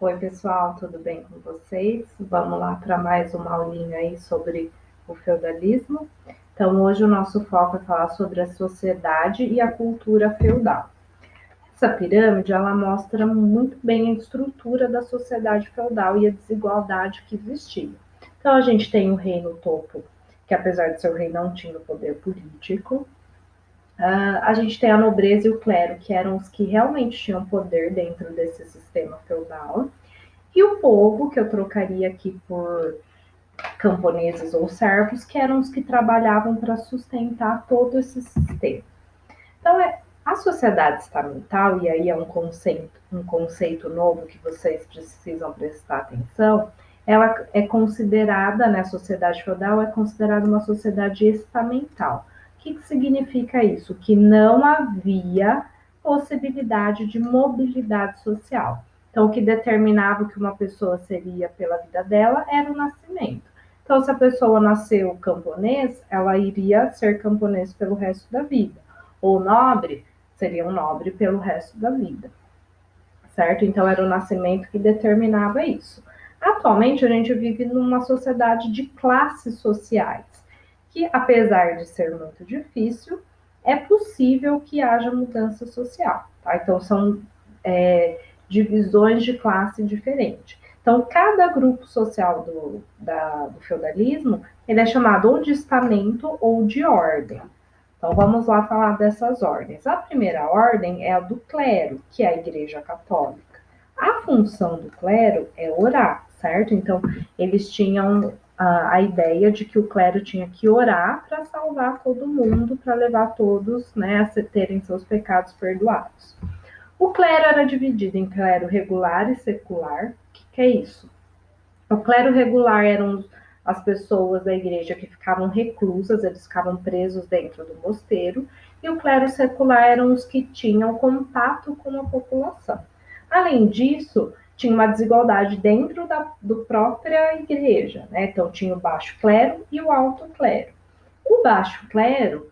Oi, pessoal, tudo bem com vocês? Vamos lá para mais uma aulinha aí sobre o feudalismo. Então, hoje o nosso foco é falar sobre a sociedade e a cultura feudal. Essa pirâmide, ela mostra muito bem a estrutura da sociedade feudal e a desigualdade que existia. Então, a gente tem o rei no topo, que apesar de ser o rei, não tinha o poder político. A gente tem a nobreza e o clero, que eram os que realmente tinham poder dentro desse sistema feudal. E o povo, que eu trocaria aqui por camponeses ou servos, que eram os que trabalhavam para sustentar todo esse sistema. Então, a sociedade estamental, e aí é um conceito novo que vocês precisam prestar atenção, ela é considerada, né, a sociedade feudal é considerada uma sociedade estamental. O que significa isso? Que não havia possibilidade de mobilidade social. Então, o que determinava o que uma pessoa seria pela vida dela era o nascimento. Então, se a pessoa nasceu camponês, ela iria ser camponês pelo resto da vida. Ou nobre, seria um nobre pelo resto da vida, certo? Então, era o nascimento que determinava isso. Atualmente, a gente vive numa sociedade de classes sociais, que, apesar de ser muito difícil, é possível que haja mudança social, tá? Então, são divisões de classe diferentes. Então, cada grupo social do feudalismo, ele é chamado ou de estamento ou de ordem. Então, vamos lá falar dessas ordens. A primeira ordem é a do clero, que é a Igreja Católica. A função do clero é orar, certo? Então, eles tinham a ideia de que o clero tinha que orar para salvar todo mundo, para levar todos, né, a terem seus pecados perdoados. O clero era dividido em clero regular e secular. O que é isso? O clero regular eram as pessoas da igreja que ficavam reclusas, eles ficavam presos dentro do mosteiro, e o clero secular eram os que tinham contato com a população. Além disso, tinha uma desigualdade dentro da própria igreja, né? Então tinha o baixo clero e o alto clero. O baixo clero,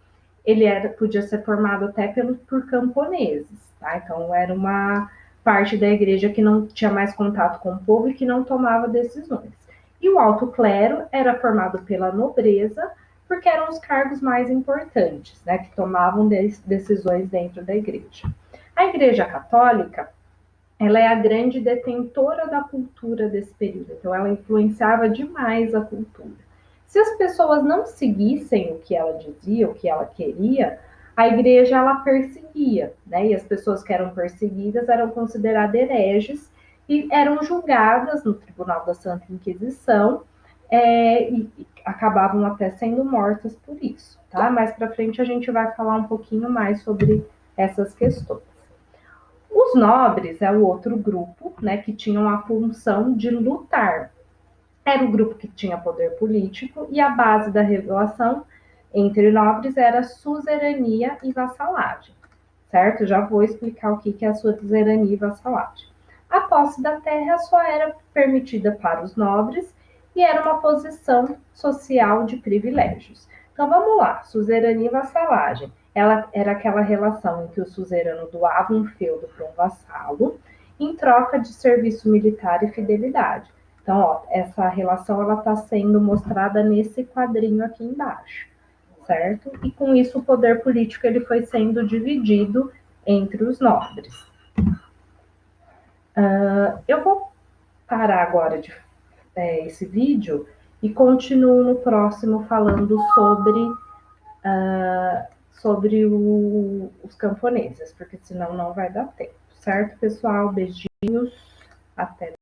podia ser formado até por camponeses, tá? Então era uma parte da igreja que não tinha mais contato com o povo e que não tomava decisões. E o alto clero era formado pela nobreza, porque eram os cargos mais importantes, né, que tomavam decisões dentro da igreja. A Igreja Católica, ela é a grande detentora da cultura desse período, então ela influenciava demais a cultura. Se as pessoas não seguissem o que ela dizia, o que ela queria, a igreja ela perseguia, né? E as pessoas que eram perseguidas eram consideradas hereges e eram julgadas no Tribunal da Santa Inquisição e acabavam até sendo mortas por isso, tá? Mais para frente a gente vai falar um pouquinho mais sobre essas questões. Os nobres é o outro grupo, né, que tinham a função de lutar. Era o grupo que tinha poder político e a base da relação entre nobres era suzerania e vassalagem, certo? Já vou explicar o que é a suzerania e vassalagem. A posse da terra só era permitida para os nobres e era uma posição social de privilégios. Então vamos lá, suzerania e vassalagem. Ela era aquela relação em que o suzerano doava um feudo para um vassalo em troca de serviço militar e fidelidade. Então, ó, essa relação ela está sendo mostrada nesse quadrinho aqui embaixo, certo? E com isso o poder político ele foi sendo dividido entre os nobres. Eu vou parar agora esse vídeo e continuo no próximo falando sobre os camponeses, porque senão não vai dar tempo, certo, pessoal? Beijinhos, até.